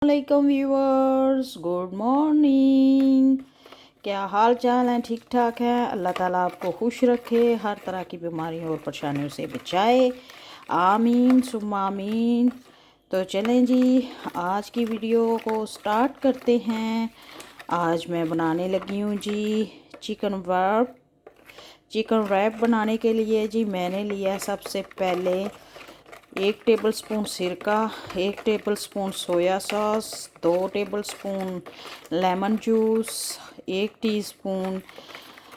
वालेकुम viewers, good morning. क्या हाल चाल है? ठीक ठाक है। अल्लाह ताला आपको खुश रखे, हर तरह की बीमारियों और परेशानियों से बचाए। आमीन सुम्मा आमीन। तो चलें जी, आज की वीडियो को स्टार्ट करते हैं। आज मैं बनाने लगी हूँ जी चिकन रैप। चिकन रैप बनाने के लिए जी मैंने लिया सबसे पहले 1 टेबलस्पून सिरका, 1 tablespoon soya sauce, 2 tablespoon lemon juice, 1 teaspoon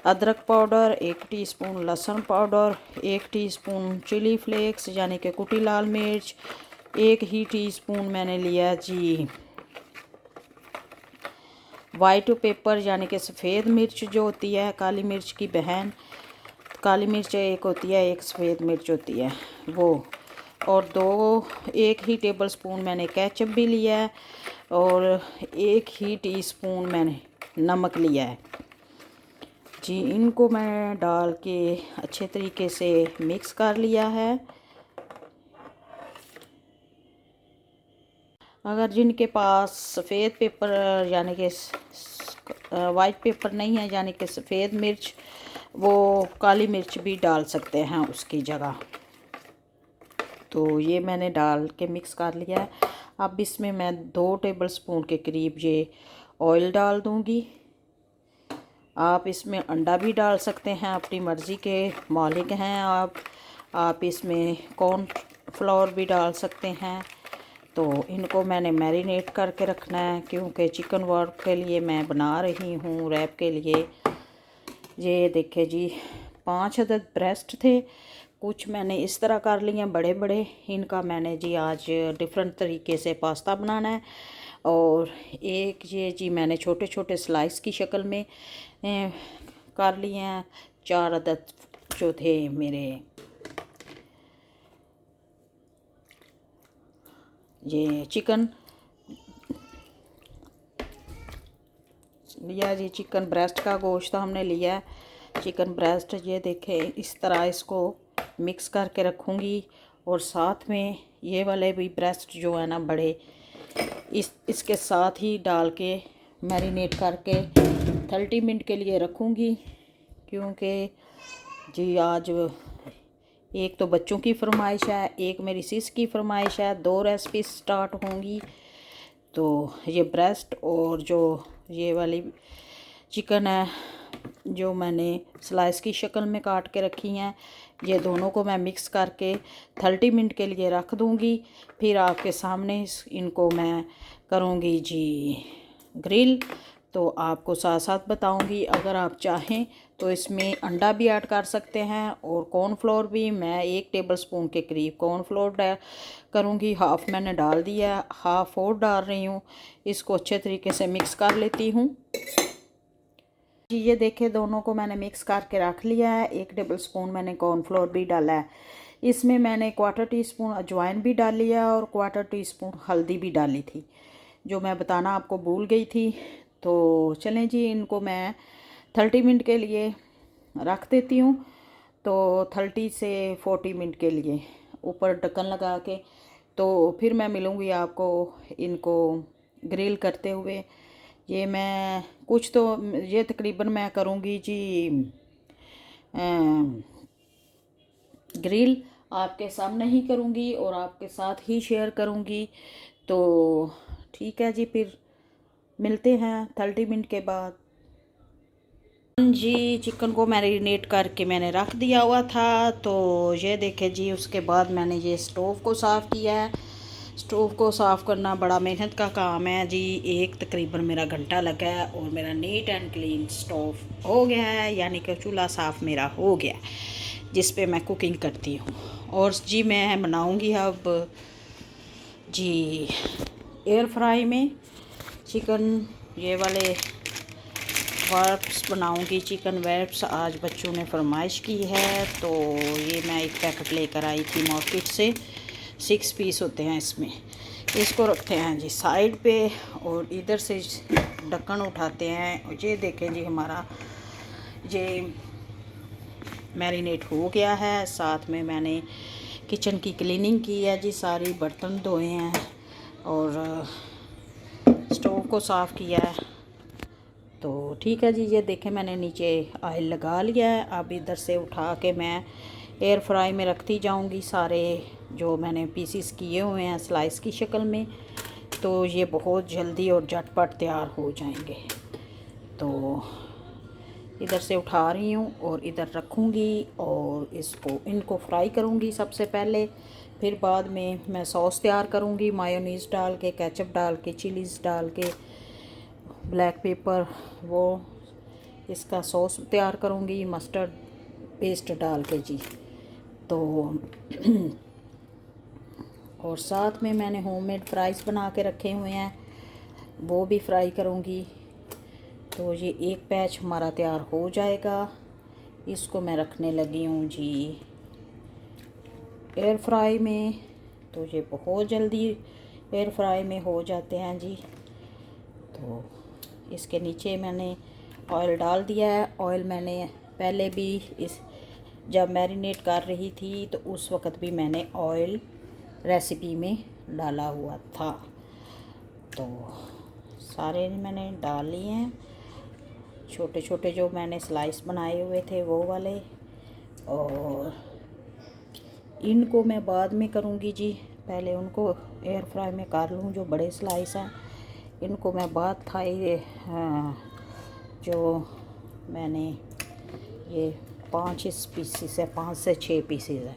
अदरक पाउडर, 1 टीस्पून लहसुन पाउडर, 1 टीस्पून चिली फ्लेक्स यानी कि कुटी लाल मिर्च, 1 ही टीस्पून मैंने लिया जी वाइट पेपर यानी कि सफ़ेद मिर्च जो होती है, काली मिर्च की बहन। काली मिर्च एक होती है, एक सफ़ेद मिर्च होती है वो। और 1 ही टेबलस्पून मैंने केचप भी लिया है और 1 ही टीस्पून मैंने नमक लिया है जी। इनको मैं डाल के अच्छे तरीके से मिक्स कर लिया है। अगर जिनके पास सफ़ेद पेपर यानी कि वाइट पेपर नहीं है यानी कि सफ़ेद मिर्च, वो काली मिर्च भी डाल सकते हैं उसकी जगह। तो ये मैंने डाल के मिक्स कर लिया है। अब इसमें मैं 2 टेबलस्पून के करीब ये ऑयल डाल दूंगी। आप इसमें अंडा भी डाल सकते हैं, अपनी मर्ज़ी के मालिक हैं आप इसमें कॉर्न फ्लोर भी डाल सकते हैं। तो इनको मैंने मैरिनेट करके रखना है क्योंकि चिकन वर्क के लिए मैं बना रही हूँ, रैप के लिए। ये देखिए जी, 5 अदद ब्रेस्ट थे। कुछ मैंने इस तरह कर लिए बड़े बड़े। इनका मैंने जी आज डिफरेंट तरीके से पास्ता बनाना है। और एक ये जी मैंने छोटे छोटे स्लाइस की शक्ल में कर लिए हैं। 4 अदद जो थे मेरे ये चिकन लिया जी, चिकन ब्रेस्ट का गोश्त हमने लिया है। चिकन ब्रेस्ट ये देखें, इस तरह इसको मिक्स करके रखूँगी। और साथ में ये वाले भी ब्रेस्ट जो है ना बड़े, इसके साथ ही डाल के मैरिनेट करके 30 मिनट के लिए रखूँगी। क्योंकि जी आज एक तो बच्चों की फरमाइश है, एक मेरी सिस की फरमाइश है, 2 रेसिपी स्टार्ट होंगी। तो ये ब्रेस्ट और जो ये वाली चिकन है जो मैंने स्लाइस की शक्ल में काट के रखी हैं, ये दोनों को मैं मिक्स करके 30 मिनट के लिए रख दूँगी। फिर आपके सामने इनको मैं करूँगी जी ग्रिल। तो आपको साथ साथ बताऊंगी। अगर आप चाहें तो इसमें अंडा भी ऐड कर सकते हैं और कॉर्नफ्लोर भी। मैं 1 टेबलस्पून के करीब कॉर्नफ्लोर करूँगी। हाफ़ मैंने डाल दिया, हाफ़ और डाल रही हूँ। इसको अच्छे तरीके से मिक्स कर लेती हूँ जी। ये देखें, दोनों को मैंने मिक्स करके रख लिया है। 1 टेबलस्पून मैंने कॉर्नफ्लोर भी डाला है। इसमें मैंने 1/4 टीस्पून अजवाइन भी डाली है और 1/4 टीस्पून हल्दी भी डाली थी, जो मैं बताना आपको भूल गई थी। तो चलें जी, इनको मैं 30 मिनट के लिए रख देती हूँ। तो 30 से 40 मिनट के लिए ऊपर ढक्कन लगा के। तो फिर मैं मिलूँगी आपको इनको ग्रिल करते हुए। ये मैं कुछ तो ये तकरीबन मैं करूँगी जी ग्रिल आपके सामने ही करूँगी और आपके साथ ही शेयर करूँगी। तो ठीक है जी, फिर मिलते हैं 30 मिनट के बाद जी। चिकन को मैरिनेट करके मैंने रख दिया हुआ था। तो ये देखें जी, उसके बाद मैंने ये स्टोव को साफ़ किया है। स्टोव को साफ़ करना बड़ा मेहनत का काम है जी। एक तकरीबन मेरा घंटा लगा है और मेरा नीट एंड क्लीन स्टोव हो गया है, यानी कि चूल्हा साफ़ मेरा हो गया है जिस पे मैं कुकिंग करती हूँ। और जी मैं बनाऊँगी अब जी एयर फ्राई में चिकन ये वाले वर्प्स बनाऊंगी। चिकन वर्प्स आज बच्चों ने फरमाइश की है। तो ये मैं एक पैकेट लेकर आई थी मार्केट से। 6 पीस होते हैं इसमें। इसको रखते हैं जी साइड पे और इधर से ढक्कन उठाते हैं। और ये देखें जी, हमारा ये मैरिनेट हो गया है। साथ में मैंने किचन की क्लीनिंग की है जी, सारी बर्तन धोए हैं और को साफ़ किया है। तो ठीक है जी, ये देखें मैंने नीचे ऑयल लगा लिया है। अब इधर से उठा के मैं एयर फ्राई में रखती जाऊंगी सारे जो मैंने पीसीस किए हुए हैं स्लाइस की शक्ल में। तो ये बहुत जल्दी और झटपट तैयार हो जाएंगे। तो इधर से उठा रही हूँ और इधर रखूँगी और इनको फ्राई करूँगी सबसे पहले। फिर बाद में मैं सॉस तैयार करूँगी, मायोनीज़ डाल के, केचप डाल के, चिलीज़ डाल के, ब्लैक पेपर, वो इसका सॉस तैयार करूँगी मस्टर्ड पेस्ट डाल के जी। तो और साथ में मैंने होममेड फ्राइज़ बना के रखे हुए हैं, वो भी फ्राई करूँगी। तो ये एक बैच हमारा तैयार हो जाएगा। इसको मैं रखने लगी हूँ जी एयर फ्राई में। तो ये बहुत जल्दी एयर फ्राई में हो जाते हैं जी। तो इसके नीचे मैंने ऑयल डाल दिया है। ऑयल मैंने पहले भी जब मैरिनेट कर रही थी तो उस वक़्त भी मैंने ऑयल रेसिपी में डाला हुआ था। तो सारे मैंने डाल लिए हैं, छोटे छोटे जो मैंने स्लाइस बनाए हुए थे वो वाले। और इनको मैं बाद में करूँगी जी, पहले उनको एयर फ्राई में कर लूँ जो बड़े स्लाइस हैं। इनको मैं बाद थाई जो मैंने ये 5 पीसीस है, 5 से 6 पीसीस है।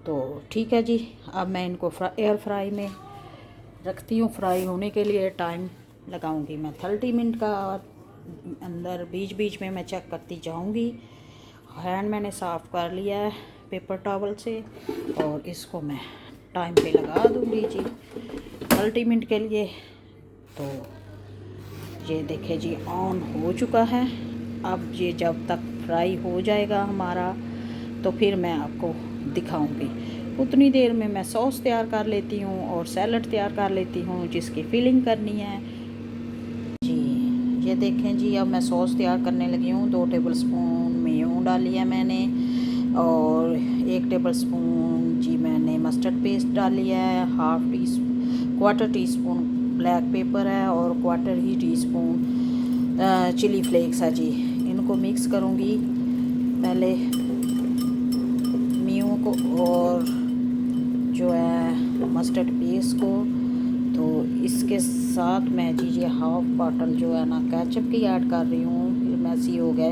तो ठीक है जी, अब मैं इनको एयर फ्राई में रखती हूँ। फ्राई होने के लिए टाइम लगाऊंगी मैं 30 मिनट का। अंदर बीच बीच में मैं चेक करती जाऊंगी। हैंड मैंने साफ़ कर लिया है पेपर टॉवल से और इसको मैं टाइम पे लगा दूंगी जी 30 मिनट के लिए। तो ये देखें जी ऑन हो चुका है। अब ये जब तक फ्राई हो जाएगा हमारा तो फिर मैं आपको दिखाऊंगी। उतनी देर में मैं सॉस तैयार कर लेती हूँ और सैलड तैयार कर लेती हूँ जिसकी फिलिंग करनी है जी। ये देखें जी, अब मैं सॉस तैयार करने लगी हूँ। 2 टेबलस्पून मेयो डाली है मैंने और 1 टेबलस्पून जी मैंने मस्टर्ड पेस्ट डाली है, quarter tea spoon black pepper है और क्वार्टर ही टीस्पून चिली फ्लेक्स है जी। इनको मिक्स करूँगी पहले मेयो को और जो है मस्टर्ड पेस्ट को। तो इसके साथ मैं जी ये हाफ बॉटल जो है ना केचप की ऐड कर रही हूँ। फिर मैसी हो गया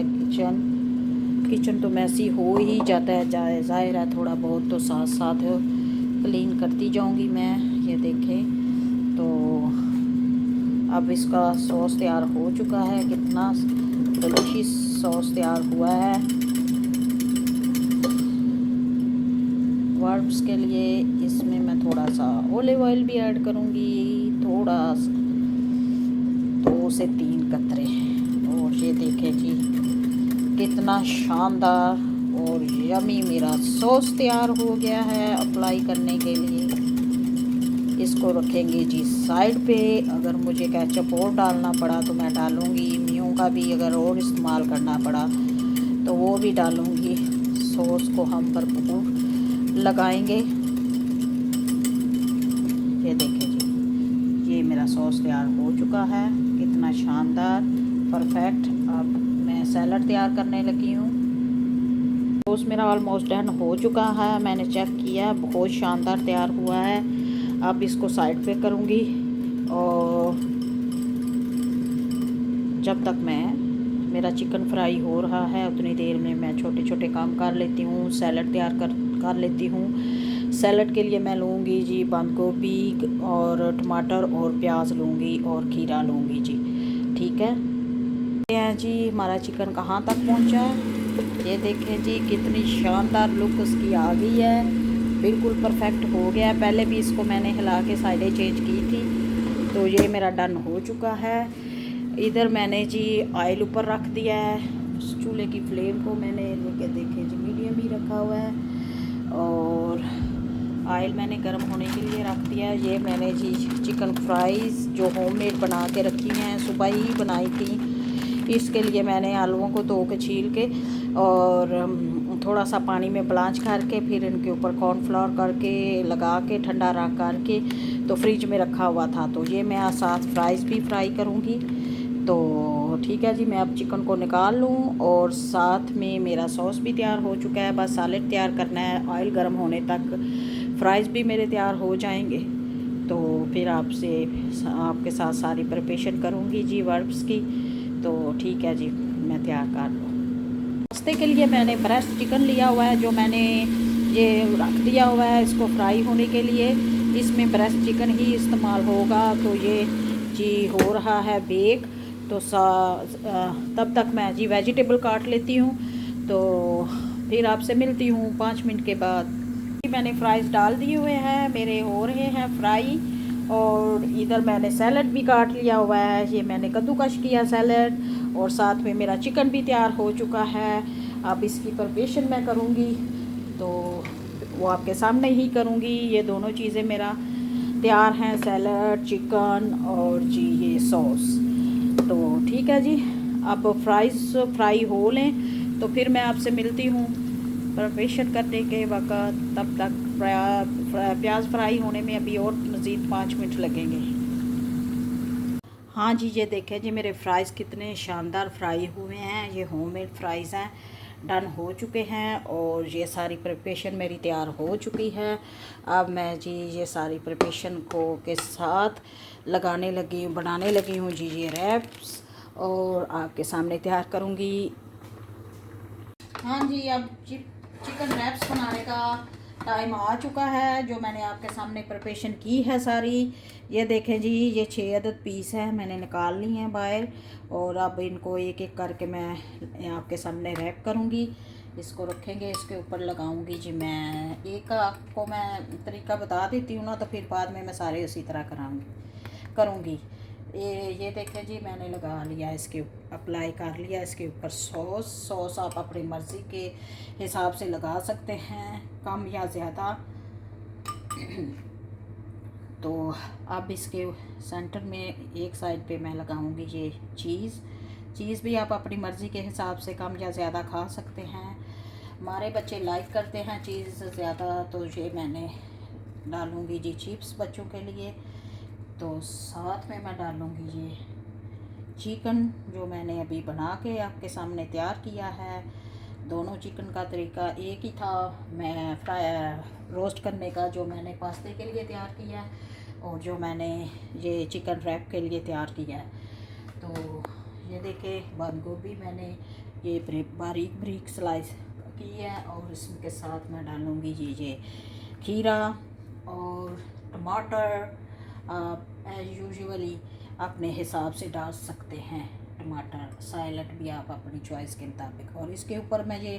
किचन तो मैसी हो ही जाता है, ज़ाहिर है थोड़ा बहुत तो साथ साथ क्लीन करती जाऊँगी मैं। ये देखें तो अब इसका सॉस तैयार हो चुका है। कितना डिलीशियस सॉस तैयार हुआ है। वर्ब्स के लिए इसमें मैं थोड़ा सा ऑलिव ऑयल भी ऐड करूँगी, थोड़ा 2 से 3 कतरे। और ये देखें जी कितना शानदार और यमी मेरा सॉस तैयार हो गया है अप्लाई करने के लिए। इसको रखेंगे जी साइड पे। अगर मुझे केचप और डालना पड़ा तो मैं डालूँगी, मेयो का भी अगर और इस्तेमाल करना पड़ा तो वो भी डालूँगी। सॉस को हम भरपूर लगाएंगे। ये देखें जी ये मेरा सॉस तैयार हो चुका है, कितना शानदार परफेक्ट। अब मैं सैलड तैयार करने लगी हूँ। सॉस मेरा ऑलमोस्ट डन हो चुका है, मैंने चेक किया बहुत शानदार तैयार हुआ है। अब इसको साइड पे करूँगी और जब तक मेरा चिकन फ्राई हो रहा है उतनी देर में मैं छोटे छोटे काम कर लेती हूँ। सैलड तैयार कर लेती हूँ। सैलड के लिए मैं लूँगी जी बंद गोभी और टमाटर और प्याज लूँगी और खीरा लूँगी जी। ठीक है जी, हमारा चिकन कहाँ तक पहुँचा है ये देखें जी, कितनी शानदार लुक उसकी आ गई है, बिल्कुल परफेक्ट हो गया है। पहले भी इसको मैंने हिला के साइडें चेंज की थी। तो ये मेरा डन हो चुका है। इधर मैंने जी ऑयल ऊपर रख दिया है, चूल्हे की फ्लेम को मैंने लेके देखें जी मीडियम ही रखा हुआ है और ऑयल मैंने गर्म होने के लिए रख दिया है। ये मैंने जी चिकन फ्राइज़ जो होममेड बना के रखी हैं, सुबह ही बनाई थी। इसके लिए मैंने आलूओं को धो के छील के और थोड़ा सा पानी में ब्लांच करके फिर इनके ऊपर कॉर्नफ्लोर करके लगा के ठंडा रख करके तो फ्रिज में रखा हुआ था। तो ये मैं साथ फ्राइज़ भी फ्राई करूँगी। तो ठीक है जी, मैं अब चिकन को निकाल लूँ और साथ में मेरा सॉस भी तैयार हो चुका है। बस सैलेड तैयार करना है, ऑयल गर्म होने तक फ्राइज़ भी मेरे तैयार हो जाएंगे। तो फिर आपके साथ सारी प्रिपरेशन करूँगी जी वर्ब्स की। तो ठीक है जी, मैं तैयार कर लूँ। नाश्ते के लिए मैंने ब्रेस्ट चिकन लिया हुआ है, जो मैंने ये रख दिया हुआ है इसको फ्राई होने के लिए। इसमें ब्रेस्ट चिकन ही इस्तेमाल होगा। तो ये जी हो रहा है बेक। तो तब तक मैं जी वेजिटेबल काट लेती हूँ। तो फिर आपसे मिलती हूँ 5 मिनट के बाद। मैंने फ्राइज़ डाल दिए हुए हैं, मेरे हो रहे हैं फ्राई। और इधर मैंने सैलड भी काट लिया हुआ है, ये मैंने कद्दूकश किया सैलड। और साथ में मेरा चिकन भी तैयार हो चुका है। अब इसकी प्रिपरेशन मैं करूँगी तो वो आपके सामने ही करूँगी। ये दोनों चीज़ें मेरा तैयार हैं, सैलड, चिकन और जी ये सॉस। तो ठीक है जी, अब फ्राइज़ फ्राई हो लें तो फिर मैं आपसे मिलती हूँ प्रिपरेशन करने के वक़्त। तब तक प्याज फ्राई होने में अभी और मज़ीद 5 मिनट लगेंगे। हाँ जी, ये देखें जी मेरे फ्राइज़ कितने शानदार फ्राई हुए हैं। ये होममेड फ्राइज़ हैं, डन हो चुके हैं। और ये सारी प्रिपरेशन मेरी तैयार हो चुकी है। अब मैं जी ये सारी प्रिपरेशन को के साथ बनाने लगी हूँ जी ये रैप्स, और आपके सामने तैयार करूँगी। हाँ जी, अब चिकन रैप्स बनाने का टाइम आ चुका है, जो मैंने आपके सामने प्रिपरेशन की है सारी। ये देखें जी, ये 6 अदद पीस है, मैंने निकाल ली हैं बाहर। और अब इनको एक एक करके मैं आपके सामने रैप करूँगी। इसको रखेंगे, इसके ऊपर लगाऊंगी जी। मैं एक आपको मैं तरीका बता देती हूँ ना, तो फिर बाद में मैं सारे उसी तरह करूँगी। ये देखें जी, मैंने लगा लिया, इसके अप्लाई कर लिया इसके ऊपर सॉस आप अपनी मर्ज़ी के हिसाब से लगा सकते हैं, कम या ज़्यादा। तो अब इसके सेंटर में एक साइड पे मैं लगाऊंगी ये चीज़ भी आप अपनी मर्ज़ी के हिसाब से कम या ज़्यादा खा सकते हैं। हमारे बच्चे लाइक करते हैं चीज़ ज़्यादा, तो ये मैंने डालूँगी जी चिप्स बच्चों के लिए। तो साथ में मैं डालूँगी ये चिकन, जो मैंने अभी बना के आपके सामने तैयार किया है। दोनों चिकन का तरीका एक ही था, मैं रोस्ट करने का जो मैंने पास्ते के लिए तैयार किया है, और जो मैंने ये चिकन रैप के लिए तैयार किया है। तो ये देखें, बंद गोभी मैंने ये बारीक बारीक स्लाइस की है। और इसके साथ मैं डालूँगी ये खीरा और टमाटर। आप एज यूजुअली अपने हिसाब से डाल सकते हैं, टमाटर सैलड भी आप अपनी चॉइस के मुताबिक। और इसके ऊपर मैं ये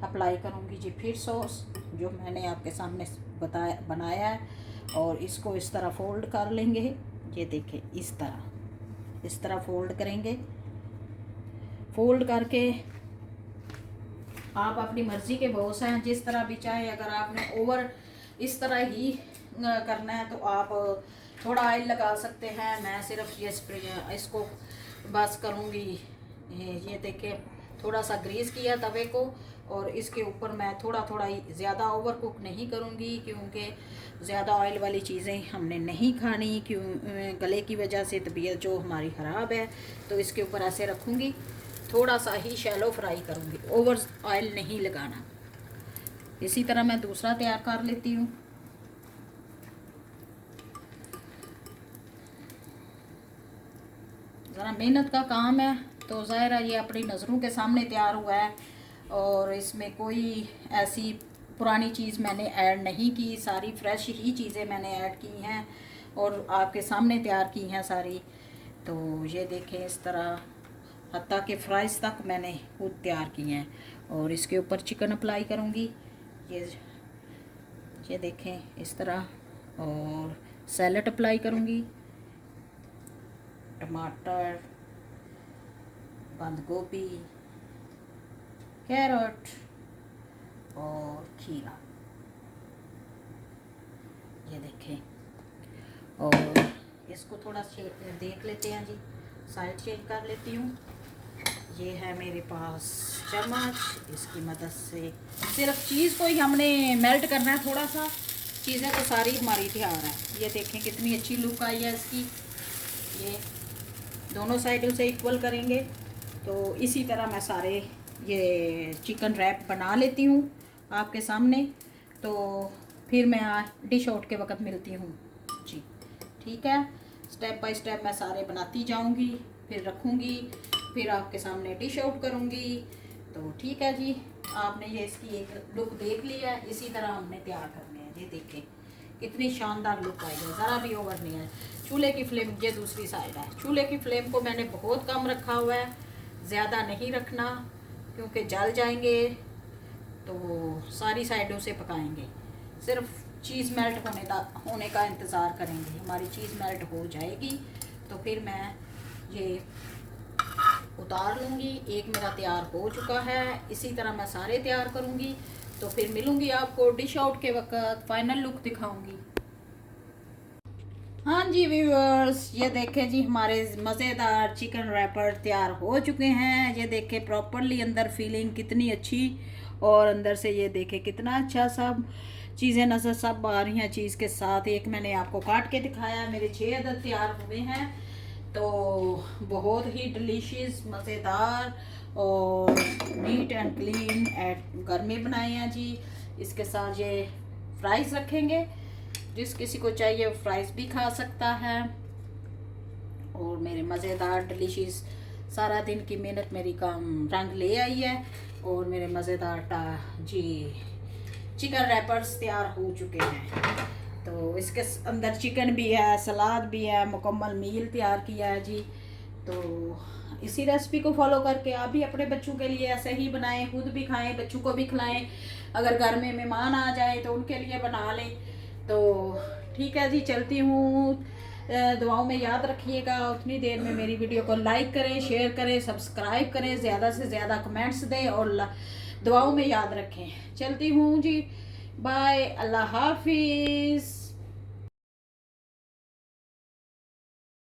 अप्लाई करूँगी जी फिर सॉस, जो मैंने आपके सामने बनाया है। और इसको इस तरह फोल्ड कर लेंगे। ये देखें, इस तरह फोल्ड करेंगे। फोल्ड करके आप अपनी मर्ज़ी के बॉस हैं, जिस तरह भी चाहे। अगर आपने ओवर इस तरह ही करना है तो आप थोड़ा ऑयल लगा सकते हैं। मैं सिर्फ ये इसको बस करूँगी। ये देखें, थोड़ा सा ग्रीस किया तवे को, और इसके ऊपर मैं थोड़ा ज़्यादा ओवर कुक नहीं करूँगी, क्योंकि ज़्यादा ऑयल वाली चीज़ें हमने नहीं खानी, गले की वजह से तबीयत जो हमारी ख़राब है। तो इसके ऊपर ऐसे रखूँगी, थोड़ा सा ही शैलो फ्राई करूँगी, ओवर ऑयल नहीं लगाना। इसी तरह मैं दूसरा तैयार कर लेती हूँ। ज़रा मेहनत का काम है, तो ज़ाहिर है ये अपनी नज़रों के सामने तैयार हुआ है, और इसमें कोई ऐसी पुरानी चीज़ मैंने ऐड नहीं की। सारी फ्रेश ही चीज़ें मैंने ऐड की हैं और आपके सामने तैयार की हैं सारी। तो ये देखें, इस तरह हत्ता के फ्राइज़ तक मैंने खुद तैयार किए हैं। और इसके ऊपर चिकन अप्लाई करूँगी, ये देखें इस तरह। और सैलड अप्लाई करूँगी, टमाटर, बंद गोभी, कैरट और खीरा। ये देखें, और इसको थोड़ा देख लेते हैं जी, साइड चेंज कर लेती हूँ। ये है मेरे पास चम्मच, इसकी मदद से सिर्फ चीज़ को ही हमने मेल्ट करना है थोड़ा सा, चीज़ें तो सारी हमारी तैयार है। ये देखें कितनी अच्छी लुक आई है इसकी। ये दोनों साइडों से इक्वल करेंगे। तो इसी तरह मैं सारे ये चिकन रैप बना लेती हूँ आपके सामने। तो फिर मैं डिश आउट के वक्त मिलती हूँ जी। ठीक है, स्टेप बाय स्टेप मैं सारे बनाती जाऊँगी, फिर रखूँगी, फिर आपके सामने डिश आउट करूँगी। तो ठीक है जी, आपने ये इसकी एक लुक देख ली है। इसी तरह हमने तैयार करने हैं। ये देखें कितनी शानदार लुक आई है, ज़रा भी ओवर नहीं है। चूल्हे की फ्लेम ये दूसरी साइड है। चूल्हे की फ्लेम को मैंने बहुत कम रखा हुआ है, ज़्यादा नहीं रखना क्योंकि जल जाएंगे। तो सारी साइडों से पकाएंगे, सिर्फ चीज़ मेल्ट होने का इंतज़ार करेंगे। हमारी चीज़ मेल्ट हो जाएगी तो फिर मैं ये उतार लूँगी। एक मेरा तैयार हो चुका है, इसी तरह मैं सारे तैयार करूँगी। तो फिर मिलूँगी आपको डिश आउट के वक्त, फाइनल लुक दिखाऊँगी। हाँ जी व्यूअर्स, ये देखें जी हमारे मज़ेदार चिकन रैपर तैयार हो चुके हैं। ये देखें प्रॉपरली अंदर फीलिंग कितनी अच्छी, और अंदर से ये देखें कितना अच्छा सब चीज़ें नज़र सब आ रही हैं चीज़ के साथ। एक मैंने आपको काट के दिखाया, मेरे 6 अदद तैयार हुए हैं। तो बहुत ही डिलीशियस, मज़ेदार और नीट एंड क्लीन एट घर में बनाए हैं जी। इसके साथ ये फ्राइज़ रखेंगे, जिस किसी को चाहिए फ्राइज़ भी खा सकता है। और मेरे मज़ेदार डिलीशियस सारा दिन की मेहनत मेरी काम रंग ले आई है, और मेरे मज़ेदार जी चिकन रैपर्स तैयार हो चुके हैं। तो इसके अंदर चिकन भी है, सलाद भी है, मुकम्मल मील तैयार किया है जी। तो इसी रेसिपी को फॉलो करके आप भी अपने बच्चों के लिए ऐसे ही बनाएं, खुद भी खाएं, बच्चों को भी खिलाएं। अगर घर में मेहमान आ जाए तो उनके लिए बना लें। तो ठीक है जी, चलती हूँ। दुआओं में याद रखिएगा। उतनी देर में मेरी वीडियो को लाइक करें, शेयर करें, सब्सक्राइब करें, ज़्यादा से ज़्यादा कमेंट्स दें और दुआओं में याद रखें। चलती हूँ जी, बाय, अल्लाह हाफिज़।